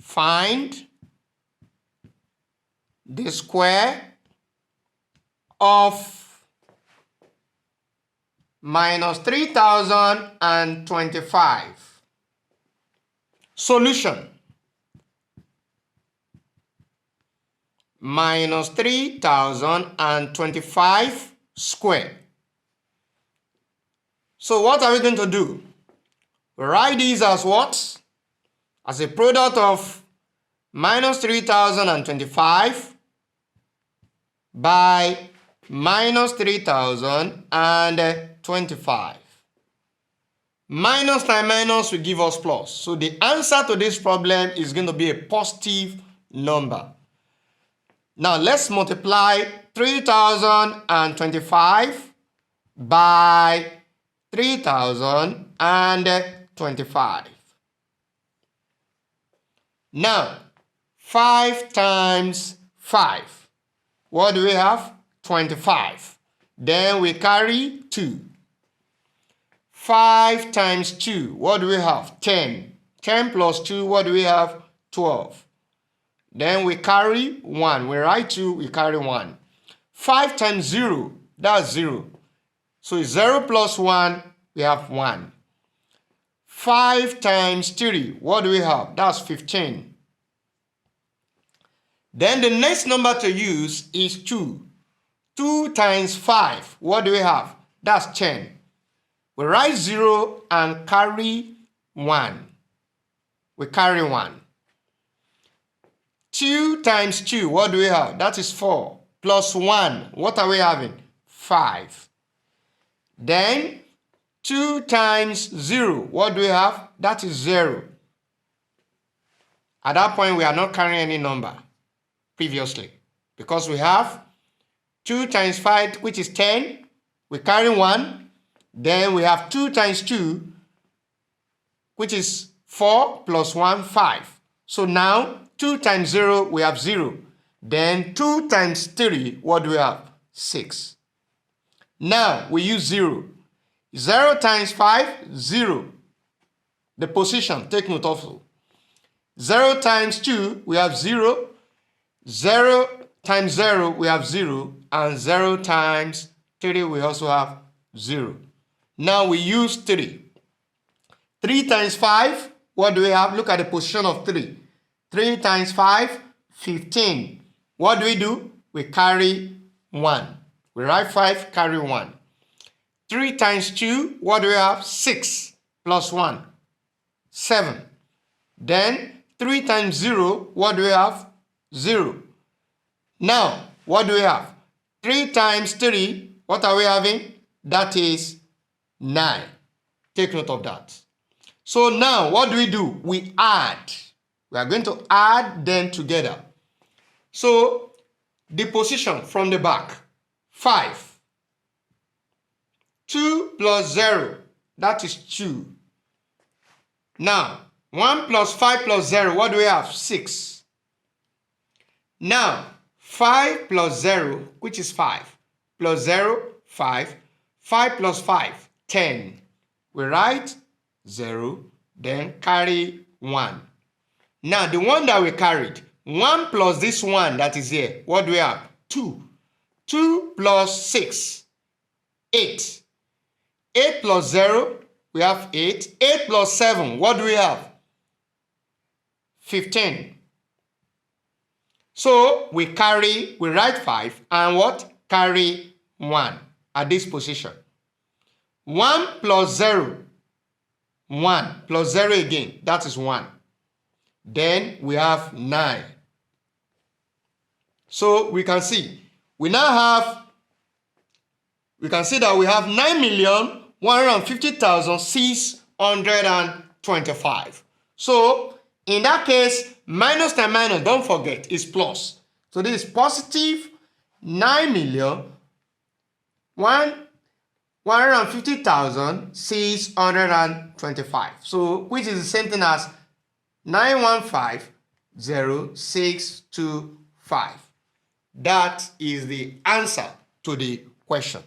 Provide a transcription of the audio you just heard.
Find the square of minus 3025. Solution. Minus 3025 square. So what are we going to do? Write this as what? As a product of minus 3025 by minus 3025. Minus times minus will give us plus. So the answer to this problem is going to be a positive number. Now let's multiply 3025 by 3025. Now 5 times 5. What do we have? 25. Then we carry 2. 5 times 2. What do we have? 10. 10 plus 2. What do we have? 12. Then we carry 1. We write 2. We carry 1. 5 times 0. That's 0. So 0 plus 1. We have 1. 5 times 3. What do we have? That's 15. Then the next number to use is 2. 2 times 5. What do we have? That's 10. We write 0 and carry 1. We carry 1. 2 times 2. What do we have? That is 4. Plus 1. What are we having? 5. Then 2 times 0. What do we have? That is 0. At that point, we are not carrying any number previously, because we have 2 times 5, which is 10. We carry 1. Then we have 2 times 2, which is 4 plus 1, 5. So now 2 times 0, we have 0. Then 2 times 3, what do we have? 6. Now we use 0. 0 times 5, 0. The position, take note also. 0 times 2, we have 0. 0 times 0, we have 0. And 0 times 3, we also have 0. Now we use 3. 3 times 5, what do we have? Look at the position of 3. 3 times 5, 15. What do? We carry 1. We write 5, carry 1. 3 times 2, what do we have? 6 plus 1, 7. Then 3 times 0, what do we have? 0. Now, what do we have? 3 times 3, what are we having? That is 9. Take note of that. So now, what do? We add. We are going to add them together. So, the position from the back, 5. 2 plus 0, that is 2. Now, 1 plus 5 plus 0, what do we have? 6. Now, 5 plus 0, which is 5, plus 0, 5. 5 plus 5, 10. We write 0, then carry 1. Now, the one that we carried, 1 plus this 1 that is here, what do we have? 2. 2 plus 6, 8. 8 plus 0, we have 8. 8 plus 7, what do we have? 15. So we write 5 and what? Carry 1 at this position. 1 plus 0, 1 plus 0 again, that is 1. Then we have 9. So we can see that we have 9,150,625. So in that case, minus times minus, don't forget, is plus. So this is positive 9,150,625. So which is the same thing as 915,0625. That is the answer to the question.